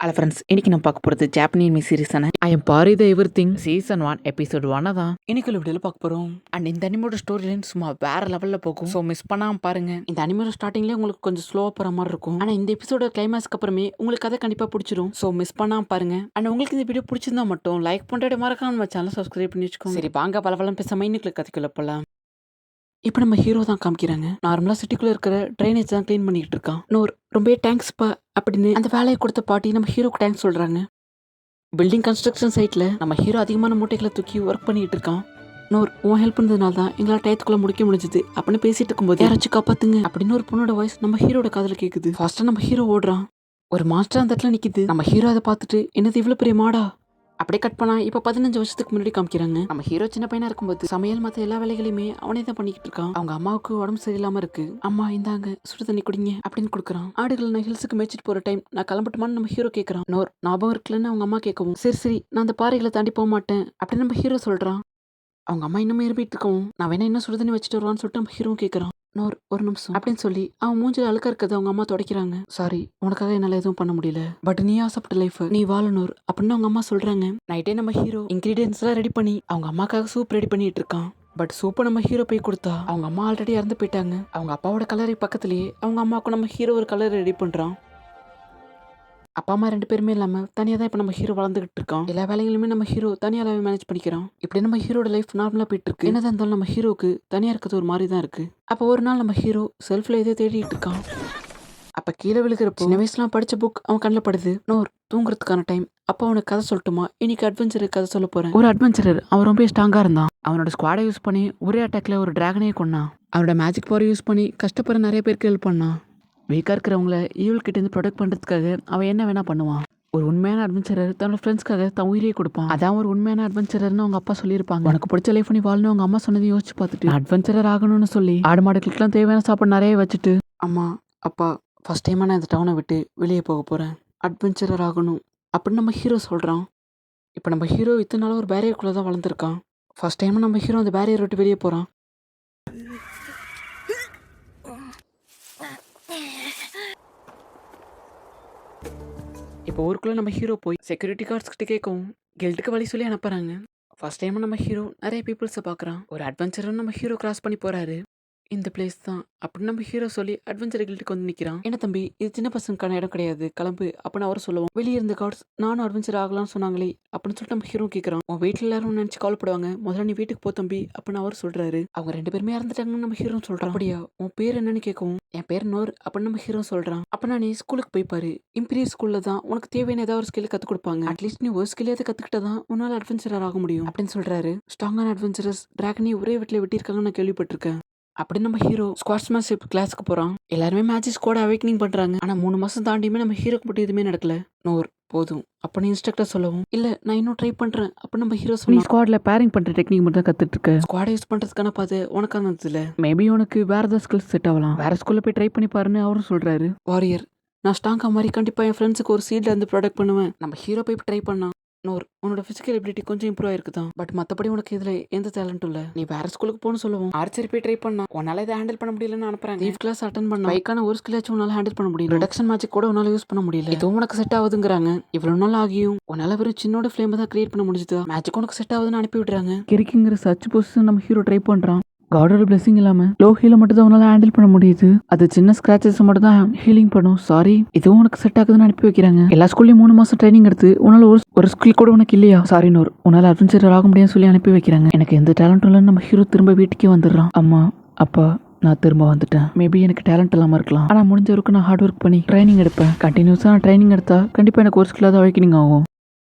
Hello friends, இன்னைக்கு நம்ம பார்க்க போகிறது ஜாப்பனீஸ் சீரிஸான ஐ எம் பாரி the everything season 1 episode 1 தான் இன்னைக்கு வீடியோவில் பார்க்க போகிறோம். அண்ட் இந்த அனிமோட ஸ்டோரி லைன் சும்மா வேற லெவலில் போகும். ஸோ மிஸ் பண்ணாமல் பாருங்க. இந்த அனிமோட ஸ்டார்டிங்லேயே உங்களுக்கு கொஞ்சம் ஸ்லோவாக போகிற மாதிரி இருக்கும். ஆனால் இந்த எபிசோட கிளைமேக்ஸ்க்கு அப்புறமே உங்களுக்கு கதை கண்டிப்பாக பிடிச்சிரும். ஸோ மிஸ் பண்ணாமல் பாருங்க. அண்ட் உங்களுக்கு இந்த வீடியோ பிடிச்சிருந்தா மட்டும் லைக் பண்ணிட்டு மறக்காம நம்ம சேனல் சப்ஸ்கிரைப் பண்ணி வச்சுக்கோங்க. சரி வாங்க பல பேசாம இன்னைக்கு கதைக்குள்ள போகலாம். இப்போ நம்ம ஹீரோ தான் காமிக்கிறாங்க. நார்மலாக சிட்டிக்குள்ளே இருக்கிற ட்ரைனேஜ் தான் க்ளீன் பண்ணிட்டு இருக்கான். இன்னொரு ரொம்ப தேங்க்ஸ்ப்பா அப்படின்னு அந்த வேலையை கொடுத்த பாட்டி நம்ம ஹீரோக்கு தேங்க்ஸ் சொல்கிறாங்க. பில்டிங் கன்ஸ்ட்ரக்ஷன் சைட்டில் நம்ம ஹீரோ அதிகமான மூட்டைகளை தூக்கி ஒர்க் பண்ணிட்டு இருக்கான். இன்னொரு உன் ஹெல்ப் பண்ணதுனால தான் எங்களால் டயத்துக்குள்ள முடிக்க முடிஞ்சது அப்படின்னு பேசிட்டு இருக்கும்போது யாராச்சும் காப்பாத்துங்க அப்படின்னு ஒரு பொண்ணோட வாய்ஸ் நம்ம ஹீரோட காதில் கேட்குது. ஃபாஸ்ட்டாக நம்ம ஹீரோ ஓடுறான். ஒரு மாஸ்டர் அந்த இடத்துல நிற்கிது. நம்ம ஹீரோ அதை பார்த்துட்டு என்னது இவ்வளோ பெரிய மாடா அப்படியே கட் பண்ணா இப்போ 15 வருஷத்துக்கு முன்னாடி காமிக்கிறாங்க. நம்ம ஹீரோ சின்ன பையனா இருக்கும்போது சமையல் மற்ற எல்லா வேலைகளையுமே அவனே தான் பண்ணிக்கிட்டு இருக்கான். அவங்க அம்மாவுக்கு உடம்பு சரியில்லாம இருக்கு. அம்மா இந்தாங்க சுடு தண்ணி குடிங்க அப்படின்னு கொடுக்குறான். ஆடுகள் நான் ஹில்ஸுக்கு மேய்ச்சிட்டு போற டைம் நான் கிளம்பட்டுமான்னு நம்ம ஹீரோ கேட்கறான். ஞாபகம் இருக்குல்லன்னு அவங்க அம்மா கேட்கவும் சரி நான் அந்த பாறைகளை தாண்டி போக மாட்டேன் அப்படின்னு நம்ம ஹீரோ சொல்றான். அவங்க அம்மா இன்னும் இருப்பிட்டு இருக்கவும் நான் வேணா இன்னும் சுடு தண்ணி வச்சுட்டு வருவான்னு சொல்லிட்டு நம்ம ஹீரோ கேட்கறான். ஒரு நிமிஷம் அப்படின்னு சொல்லி அவன் மூஞ்சில் அழுக்க இருக்கிறது அவங்க அம்மா துடைக்கிறாங்க. சாரி உனக்காக என்னால எதுவும் பண்ண முடியல, பட் நீ ஆசைப்பட்ட லைஃப் நீ வாழணும் அப்படின்னு அவங்க அம்மா சொல்றாங்க. நைட்டே நம்ம ஹீரோ இன்கிரீடியன்ஸ் எல்லாம் ரெடி பண்ணி அவங்க அம்மாக்காக சூப் ரெடி பண்ணிட்டு இருக்கான். பட் சூப்பை நம்ம ஹீரோ போய் கொடுத்தா அவங்க அம்மா ஆல்ரெடி இறந்து போயிட்டாங்க. அவங்க அப்பாவோட கலரை பக்கத்துலயே அவங்க அம்மாவுக்கும் நம்ம ஹீரோ ஒரு கலர் ரெடி பண்றான். அப்பா அம்மா 2 பேருமே இல்லாமல் தனியாக தான் இப்போ நம்ம ஹீரோ வளர்ந்துகிட்டு இருக்கோம். எல்லா வேலைகளுமே நம்ம ஹீரோ தனியாகவே மேனேஜ் பண்ணிக்கிறோம். இப்படி நம்ம ஹீரோட லைஃப் நார்மலாக போயிட்டு இருக்கு. என்னதான் இருந்தாலும் நம்ம ஹீரோக்கு தனியாக இருக்கிறது ஒரு மாதிரி தான் இருக்கு. அப்போ ஒரு நாள் நம்ம ஹீரோ செல்ஃபில் எதோ தேடிட்டு இருக்கான். அப்போ கீழே விழுகிறப்போ சின்ன வயசுலாம் படித்த புக் அவன் கண்ணில் படுது. தூங்குறதுக்கான டைம். அப்போ அவனுக்கு கதை சொல்லட்டுமா, இன்னைக்கு அட்வென்ச்சர் கதை சொல்ல போறேன். ஒரு அட்வென்ச்சரர் அவன் ரொம்ப ஸ்ட்ராங்காக இருந்தான். அவனோட ஸ்குவாடை யூஸ் பண்ணி ஒரே அட்டாக்ல ஒரு டிராகனையே கொன்னான். அவனோட மேஜிக் பவர் யூஸ் பண்ணி கஷ்டப்படுற நிறைய பேருக்கு ஹெல்ப் பண்ணான். வீக்காக இருக்கிறவங்கள ஈவில் கிட்டேருந்து ப்ரொடெக்ட் பண்ணுறதுக்காக அவன் என்ன வேணா பண்ணுவான். ஒரு உண்மையான அட்வென்ச்சரர் தன்னோட ஃப்ரெண்ட்ஸ்க்காக தன் உயிரியே கொடுப்பான். அதான் ஒரு உண்மையான அட்வென்ச்சரர்னு அவங்க அப்பா சொல்லியிருப்பாங்க. உனக்கு பிடிச்ச லைஃப் நீ வாழணும் அவங்க அம்மா சொன்னதை யோசிச்சு பார்த்துட்டு அட்வென்ச்சரர் ஆகணும்னு சொல்லி ஆடு மாடுகளுக்குலாம் தேவையான சாப்பாடு நிறைய வச்சுட்டு அம்மா அப்பா ஃபர்ஸ்ட் டைமாக நான் இந்த டவுனை விட்டு வெளியே போக போகிறேன், அட்வென்ச்சரர் ஆகணும் அப்படின்னு நம்ம ஹீரோ சொல்கிறான். இப்போ நம்ம ஹீரோ இத்தனை நாளாக ஒரு பேரியருக்குள்ளே தான் வளர்ந்துருக்கான். ஃபர்ஸ்ட் டைமாக நம்ம ஹீரோ அந்த பேரியர் விட்டு வெளியே போகிறான். இப்போ ஊருக்குள்ளே நம்ம ஹீரோ போய் செக்யூரிட்டி கார்ட்ஸ் கிட்ட கேட்கவும் கில்ட்டுக்கு வழி சொல்லி அனுப்புறாங்க. ஃபர்ஸ்ட் டைம் நம்ம ஹீரோ நிறைய பீப்புள்ஸை பார்க்குறான். ஒரு அட்வென்ச்சரும் நம்ம ஹீரோ கிராஸ் பண்ணி போறாரு. இந்த பிளேஸ் தான் அப்படின்னு நம்ம ஹீரோ சொல்லி அட்வென்ச்சர் கில்ட்டுக்கு வந்து நிற்கிறான். என்ன தம்பி இது சின்ன பசங்களுக்கான இடம் கிடையாது, கிளம்பு அப்படின்னு அவர் சொல்லுவோம். வெளியே இருந்த கார்ட்ஸ் நானும் அட்வென்ச்சர் ஆகலாம்னு சொன்னாங்களே அப்படின்னு சொல்லிட்டு நம்ம ஹீரோ கேட்குறான். உன் வீட்டில் எல்லாரும் நினச்சி கவலைப்படுவாங்க, முதல்ல நீ வீட்டுக்கு போ தம்பி அப்படின்னு அவர் சொல்றாரு. அவங்க 2 பேருமே இறந்துட்டாங்கன்னு நம்ம ஹீரோ சொல்றான். அப்படியா உன் பேர் என்னன்னு கேட்கவும் என் பேர் நோர் அப்படின்னு நம்ம ஹீரோ சொல்றான். அப்ப நீ ஸ்கூலுக்கு போய் பாரு, இம்பீரியல் ஸ்கூல்ல தான் உனக்கு தேவையான ஏதாவது ஒரு ஸ்கில் கற்றுக் கொடுப்பாங்க. அட்லீஸ்ட் நீ ஒரு ஸ்கில்லையாவது கற்றுக்கிட்டதான் உன்னால அட்வென்ச்சரர் ஆக முடியும் அப்படின்னு சொல்றாரு. ஸ்ட்ராங்கான அட்வென்ச்சரஸ் டிராகனி ஒரே வீட்டில் வெட்டியிருக்காங்கன்னு நான் கேள்விப்பட்டிருக்கேன். அப்படி நம்ம ஹீரோ ஸ்குவாட்ஸ்மேன்ஷிப் கிளாஸுக்கு போறான். எல்லாருமே மேஜிக் ஸ்குவாட் அவேக்கனிங் பண்றாங்க. ஆனா 3 மாசம் தாண்டியுமே நம்ம ஹீரோக்கு மட்டும் எதுவுமே நடக்கல. போதும் அப்படின்னு இன்ஸ்ட்ரக்டர் சொல்லவும் இல்ல நான் இன்னும் ட்ரை பண்றேன் அப்ப நம்ம ஹீரோ சொல்லி ஸ்குவாட்ல பேரிங் பண்ற டெக்னிக் மட்டும் தான் கத்துட்டு இருக்க. ஸ்குவாட் யூஸ் பண்றதுக்கான பாது உனக்கான இல்ல, மேபி உனக்கு வேற ஏதாவது ஸ்கில்ஸ் செட் ஆகலாம், வேற ஸ்கூல்ல போய் ட்ரை பண்ணி பாருன்னு அவரும் சொல்றாரு. வாரியர் நான் ஸ்ட்ராங்கா மாதிரி கண்டிப்பா என் ஃப்ரெண்ட்ஸுக்கு ஒரு சீட்ல இருந்து ப்ரொடக்ட் பண்ணுவேன். நம்ம ஹீரோ போய் ட்ரை பண்ணா. உன்னோட பிசிக்கல் எபிலிட்டி கொஞ்சம் இம்ப்ரூவ் ஆயிருக்குதான், பட் மற்றபடி உனக்கு இதுல எந்த டேலண்ட்டும் இல்ல, நீ வேற ஸ்கூலுக்கு போன்னு சொல்லுவோம். ஆர்ச்சரி போய் ட்ரை பண்ணா, உன்னால இதை ஹேண்டில் பண்ண முடியலன்னு அனுப்புறாங்க. லீவ் கிளாஸ் அட்டன் பண்ண பைக்கான ஒரு ஸ்கில்லாச்சும் உன்னால ஹேண்டில் பண்ண முடியல, ரிடக்ஷன் மேஜிக் கூட உன்னால யூஸ் பண்ண முடியல, இதுவும் உனக்கு செட் ஆகுதுங்கிறாங்க. இவ்வளவு நாள் ஆகியும் உன்னால வெறும் சின்னோட ஃபிளேம் தான் கிரியேட் பண்ண முடிஞ்சது, மேஜிக் உனக்கு செட் ஆகுதுன்னு அனுப்பி விடுறாங்க. கிரிக்கிங்கிற சர்ச் பொசிஷன் நம்ம ஹீரோ ட்ரை பண்றான். காடோட பிளெஸிங் இல்லாம லோ ஹீல மட்டும் தான் உன்னால ஹேண்டில் பண்ண முடியுது, அது சின்ன ஸ்கிராச்சஸ் மட்டும் தான் ஹீலிங் பண்ணும். சாரி இதுவும் உனக்கு செட் ஆகுதுன்னு அனுப்பி வைக்கிறாங்க. எல்லா ஸ்கூல்லயும் 3 மாசம் ட்ரைனிங் எடுத்து உன்னால ஒரு ஸ்கில் கூட உனக்கு இல்லையா, சாரி உன்னால அட்வென்ச்சர் ஆக முடியும்னு சொல்லி அனுப்பி வைக்கிறாங்க. எனக்கு எந்த டேலண்ட்டும் இல்லைன்னு நம்ம ஹீரோ திரும்ப வீட்டுக்கே வந்துடுறான். அம்மா அப்பா நான் திரும்ப வந்துட்டேன், மேபி எனக்கு டேலண்ட் இல்லாமல் இருக்கலாம், ஆனால் முடிஞ்ச வரைக்கும் நான் ஹார்ட் ஒர்க் பண்ணி ட்ரைனிங் எடுப்பேன். கண்டினியூஸாக நான் ட்ரைனிங் எடுத்தா கண்டிப்பாக எனக்கு ஒரு ஸ்கில்லாக அவைக்கனிங் ஆகும்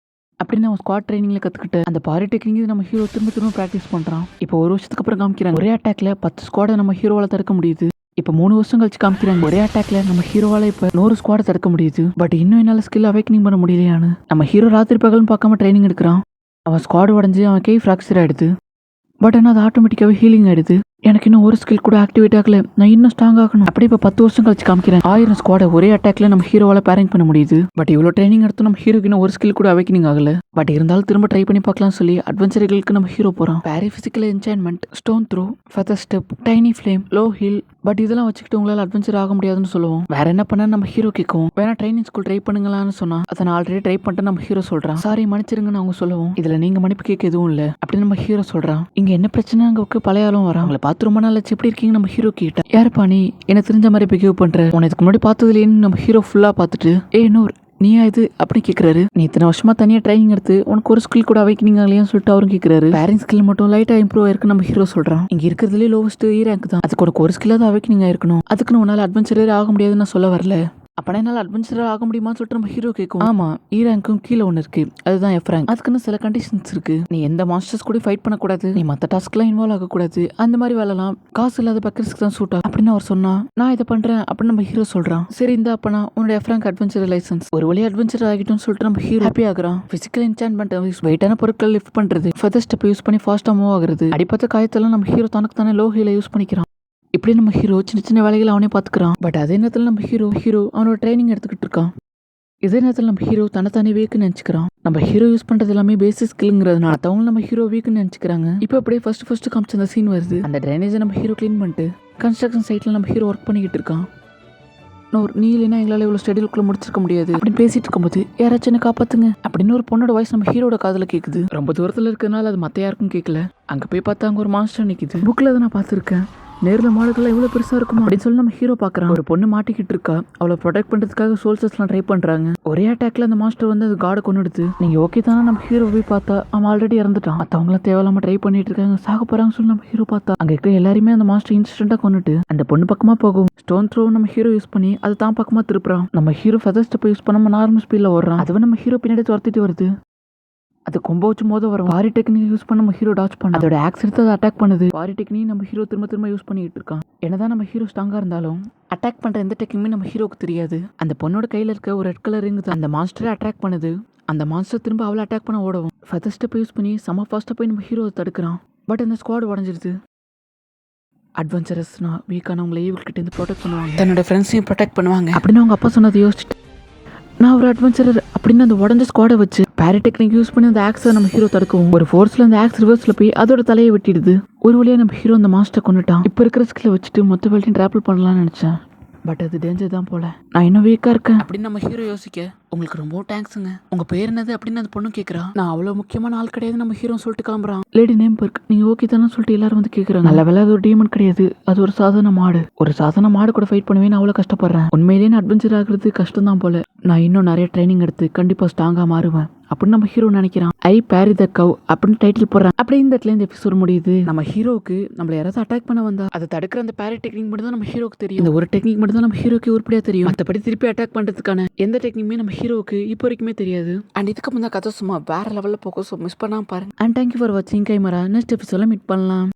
அப்படின்னு அவன் ஸ்குவாட் ட்ரைனிங்ல கத்துக்கிட்டு அந்த பாரி டெக்னிக் நம்ம ஹீரோ திரும்ப ப்ராக்டிஸ் பண்றான். இப்போ 1 வருஷத்துக்கு அப்புறம் காமிக்கிறாங்க ஒரே அட்டாக்ல 10 ஸ்குவாடை நம்ம ஹீரோவால தடுக்க முடியுது. இப்போ 3 வருஷம் கழிச்சு காமிக்கிறாங்க ஒரே அட்டாக்ல நம்ம ஹீரோவால இப்ப 100 ஸ்குவாடை தடுக்க முடியுது. பட் இன்னும் என்னால ஸ்கில் அவேக்கனிங் பண்ண முடியலையான்னு நம்ம ஹீரோ ராத்திரி பகலும் பார்க்காம ட்ரைனிங் எடுக்கிறான். அவன் ஸ்குவாட் உடஞ்சு அவன் கை ஃப்ராக்சர் ஆயிடுது, பட் ஆனால் அது ஆட்டோமேட்டிக்காவே ஹீலிங் ஆயிடுது. எனக்கு இன்னும் ஒரு ஸ்கில் கூட ஆக்டிவேட் ஆகல, நான் இன்னும் ஸ்ட்ராங் ஆகணும். அப்படியே இப்போ 10 வருஷம் கழிச்சு காமிக்கிறேன் 1000 ஸ்குவாட ஒரே அட்டாக்ல நம்ம ஹீரோவால பேரிங் பண்ண முடியுது. பட் இவ்வளோ ட்ரைனிங் எடுத்து நம்ம ஹீரோக்கு இன்னும் ஒரு ஸ்கில் கூட அவைக்கனிங் ஆகல. பட் இருந்தாலும் திரும்ப ட்ரை பண்ணி பார்க்கலாம் சொல்லி அட்வென்ச்சர்களுக்கு நம்ம ஹீரோ போறோம். பேரி physical enchantment, stone throw, feather step, tiny flame, low hill. But இதெல்லாம் வச்சுக்கிட்டு உங்களால அட்வென்ச்சர் ஆக முடியாதுன்னு சொல்லுவோம். வேற என்ன பண்ண நம்ம ஹீரோ கேட்கும். வேணா ட்ரைனிங் ஸ்கூல் ட்ரை பண்ணுங்களான்னு சொன்னா அதை நான் ஆல்ரெடி ட்ரை பண்ணிட்டு நம்ம ஹீரோ சொல்றான். சாரி மன்னிச்சிருங்கன்னு அவங்க சொல்லுவோம். இதுல நீங்க மன்னிப்பு கேட்க எதுவும் இல்ல அப்படின்னு நம்ம ஹீரோ சொல்றான். இங்க என்ன பிரச்சனை, அங்க பழைய ஆளும் வரான். அவங்களை பார்த்து ரொம்ப நாள் ஆச்சு, எப்படி இருக்கீங்க நம்ம ஹீரோ கேட்டேன். யாருப்பா நீ, எனக்கு தெரிஞ்ச மாதிரி பிஹேவ் பண்ற, உன இதுக்கு முன்னாடி பார்த்ததுலேன்னு நம்ம ஹீரோ ஃபுல்லா பார்த்துட்டு நூறு நீயா இது அப்படின்னு கேட்கறாரு. நீ இத்தனை வருஷமா தனியா ட்ரைனிங் எடுத்து உனக்கு ஒரு ஸ்கில் கூட அவைக்கனிங் ஆகலையான்னு சொல்லிட்டு அவரும் கேட்கறாரு. பேரிங் ஸ்கில் மட்டும் லைட்டா இம்ப்ரூவ் ஆயிருக்கு நம்ம ஹீரோ சொல்றான். இங்க இருக்கிறதுலே லோவஸ்ட் ரேங்க் தான், அதுக்கு ஒரு ஸ்கில் தான் அவைக்கனிங் ஆயிருக்கணும், அதுக்குன்னு உன்னால அட்வென்ச்சரே ஆக முடியாதுன்னு நான் சொல்ல வரல. அப்பனா என்னால் அட்வென்ச்சராக ஆக முடியுமான்னு சொல்லிட்டு நம்ம ஹீரோ கேட்கும். ஆமா, ரேங்க்கும் கீழே ஒன்று இருக்கு, அதுதான் எஃப் ரேங்க். அதுக்குன்னு சில கண்டிஷன்ஸ் இருக்கு. நீ எந்த மாஸ்டர்ஸ் கூட ஃபைட் பண்ணக்கூடாது, நீ மற்ற டாஸ்க்லாம் இன்வால்வ் ஆகக்கூடாது, அந்த மாதிரி வேலைலாம் காசு இல்லாத பக்கர்ஸ்க்கு தான் சூட் ஆகும் அப்படின்னு அவர் சொன்னா, நான் இதை பண்றேன் அப்படின்னு நம்ம ஹீரோ சொல்றான். சரி இந்த அப்பனா உன்னோட எஃப் ரேங்க் அட்வென்ச்சர் லைசன்ஸ். ஒரு வழி அட்வென்ச்சர் ஆகிட்டோம்னு சொல்லிட்டு நம்ம ஹீரோ ஹாப்பி ஆகுறான். பிசிக்கல் என்சான்மெண்ட், வெயிட்டான பொருட்கள் லிஃப்ட் பண்றது, ஃபெதர் ஸ்டெப் யூஸ் பண்ணி ஃபாஸ்டா மூவ் ஆகுறது, அடிப்பட்ட காயத்தெல்லாம் நம்ம ஹீரோ தனக்கு தானே லோ ஹீல யூஸ் பண்ணிக்கிறான். இப்படி நம்ம ஹீரோ சின்ன சின்ன வேலைகளை அவனே பார்த்துக்கிறான். பட் அதே நேரத்தில் நம்ம ஹீரோ அவனோட ட்ரைனிங் எடுத்துக்கிட்டு இருக்கான். இதே நேரத்தில் நம்ம ஹீரோ தன்னைத்தானே வீக்குன்னு நினச்சிக்கிறான். நம்ம ஹீரோ யூஸ் பண்ணுறது எல்லாமே பேசிக் ஸ்கில்ங்கிறதுனால அவங்க நம்ம ஹீரோ வீக்குன்னு நினச்சிக்கிறாங்க. இப்போ அப்படியே ஃபர்ஸ்ட் காமிச்ச அந்த சீன் வருது. அந்த ட்ரைனேஜை நம்ம ஹீரோ க்ளீன் பண்ணிட்டு கன்ஸ்ட்ரக்ஷன் சைட்டில் நம்ம ஹீரோ ஒர்க் பண்ணிக்கிட்டு இருக்கான். நீ இல்லைன்னா எங்களால் இவ்வளோ ஸ்டெடிலுக்குள்ள முடிச்சிருக்க முடியாது அப்படின்னு பேசிட்டு இருக்கும்போது யாராச்சும் என்ன காப்பாத்துங்க அப்படின்னு ஒரு பொண்ணோட வாய்ஸ் நம்ம ஹீரோட காதுல கேட்குது. ரொம்ப தூரத்தில் இருக்கிறதுனால அது மற்ற யாருக்கும் கேட்கல. அங்கே போய் பார்த்தா அங்கே ஒரு மாஸ்டர் நிற்குது. புக்கில் அதை நான் பார்த்துருக்கேன், நேரில் மாடுகள்லாம் எவ்வளோ பெருசாக இருக்குமா அப்படின்னு சொல்லி நம்ம ஹீரோ பார்க்குறான். ஒரு பொண்ணு மாட்டிக்கிட்டு இருக்கா, அவளை ப்ரொடெக்ட் பண்ணுறதுக்காக சோல்ஜர்ஸ்லாம் ட்ரை பண்ணுறாங்க. ஒரே அட்டாக்ல அந்த மாஸ்டர் வந்து அது காடை கொண்டுடுது. நீங்கள் ஓகே தானே நம்ம ஹீரோ போய் பார்த்தா அவன் ஆல்ரெடி இறந்துட்டான். மற்றவங்களாம் தேவையில்லாம ட்ரை பண்ணிட்டு இருக்காங்க, சாக போகிறாங்கன்னு சொல்லி நம்ம ஹீரோ பார்த்தா அங்கே இருக்கிற எல்லாருமே அந்த மாஸ்டர் இன்ஸ்டன்ட்டாக கொண்டுட்டு அந்த பொண்ணு பக்கமாக போகும். ஸ்டோன் த்ரோ நம்ம ஹீரோ யூஸ் பண்ணி அது தான் பக்கமாக திருப்புறான். நம்ம ஹீரோ ஃபெதர் ஸ்டெப் யூஸ் பண்ணாம நார்மல் ஸ்பீடில் ஓடுறான். அதுவே நம்ம ஹீரோ பின்னாடி துரத்திட்டு வருது. அது கொம்ப வச்சு மோத வரும். வாரி டெக்னிக் யூஸ் பண்ண நம்ம ஹீரோ டாச் பண்ண அதோட ஆக்ஸ் எடுத்து அதை அட்டாக் பண்ணுது. வாரி டெக்னிக் நம்ம ஹீரோ திரும்ப யூஸ் பண்ணிட்டு இருக்கான். என்னதான் நம்ம ஹீரோ ஸ்ட்ராங்கா இருந்தாலும் அட்டாக் பண்ற எந்த டெக்னிக்குமே நம்ம ஹீரோக்கு தெரியாது. அந்த பொண்ணோட கையில இருக்க ஒரு ரெட் கலர் ரிங் தான் அந்த மாஸ்டரை அட்ராக்ட் பண்ணுது. அந்த மாஸ்டர் திரும்ப அவளை அட்டாக் பண்ண ஓடவும் ஃபெதர் ஸ்டெப் யூஸ் பண்ணி செம ஃபாஸ்டா போய் நம்ம ஹீரோ தடுக்கிறான். பட் அந்த ஸ்குவாட் உடஞ்சிருது. அட்வென்ச்சரஸ்னா வீக்கானவங்களை ஈவில் கிட்ட இருந்து ப்ரொடெக்ட் பண்ணுவாங்க, தன்னோட ஃப்ரெண்ட்ஸையும் ப்ரொடெக்ட் பண்ணுவாங்க அப்படின்னு அவங்க அப்பா சொன்னதை யோசிச்சுட்டு நான் ஒரு அட்வென்ச்சரர் அப்படின்னு அந்த உடஞ்ச ஸ்குவாடை வச்சு பேரி டெக்னிக் யூஸ் பண்ணி அந்த ஆக்ஸை நம்ம ஹீரோ தடுக்கவும் ஒரு ஃபோர்ஸ்ல அந்த ஆக்ஸ் ரிவர்ஸ்ல போய் அதோட தலையை வெட்டிடுது. ஒரு வழியா நம்ம ஹீரோ அந்த மாஸ்டர் கொண்டுட்டான். இப்போ இருக்கிற ஸ்கில்ல வச்சுட்டு மொத்த வேலையும் டிராவல் பண்ணலாம்னு நினைச்சேன். பட் அது டேஞ்சர் தான் போல, நான் இன்னும் வீக்கா இருக்கேன் அப்படின்னு நம்ம ஹீரோ யோசிக்க உங்களுக்கு ரொம்ப தேங்க்ஸுங்க, உங்க பேர் என்னது அப்படின்னு அந்த பொண்ணு கேட்கறா. நான் அவ்வளவு முக்கியமான ஆள் கிடையாது நம்ம ஹீரோ சொல்லிட்டு கிளம்புறான். லேடி நேம் பர்க், நீங்க ஓகே தானே சொல்லிட்டு எல்லாரும் வந்து கேட்கறாங்க. நல்ல வேலை அது ஒரு டீமன் கிடையாது, அது ஒரு சாதாரண மாடு. ஒரு சாதாரண மாடு கூட ஃபைட் பண்ணுவேன், அவ்வளவு கஷ்டப்படுறேன். உண்மையிலேயே அட்வென்ச்சர் ஆகுறது கஷ்டம் தான் போல. நான் இன்னும் நிறைய ட்ரைனிங் எடுத்து கண்டிப்பா ஸ்ட்ராங்கா மாறுவேன் அப்படின்னு நம்ம ஹீரோ நினைக்கிறான். ஐ பேரி த கவ் அப்படின்னு டைட்டில் போடுறான். அப்படி இந்த இடத்துல இந்த எபிசோட் முடியுது. நம்ம ஹீரோக்கு நம்மள யாராவது அட்டாக் பண்ண வந்தா அதை தடுக்கிற அந்த பேரி டெக்னிக் மட்டும் தான் நம்ம ஹீரோக்கு தெரியும். இந்த ஒரு டெக்னிக் மட்டும் தான் நம்ம ஹீரோக்கு உருப்படியா தெரியும். மற்றபடி திருப்பி அட்டாக் பண்றதுக்கான எந்த டெக்னிக்குமே நம்ம ஹீரோக்கு இப்போ வரைக்குமே தெரியாது. அண்ட் இதுக்கு முன்னாடி கதை சும்மா வேற லெவல்ல போகும். ஸோ மிஸ் பண்ணாம பாருங்க. அண்ட் தேங்க்யூ ஃபார் வாட்சிங் கைமரா. நெக்ஸ்ட் எபிசோட்ல மீட் பண்ணலாம்.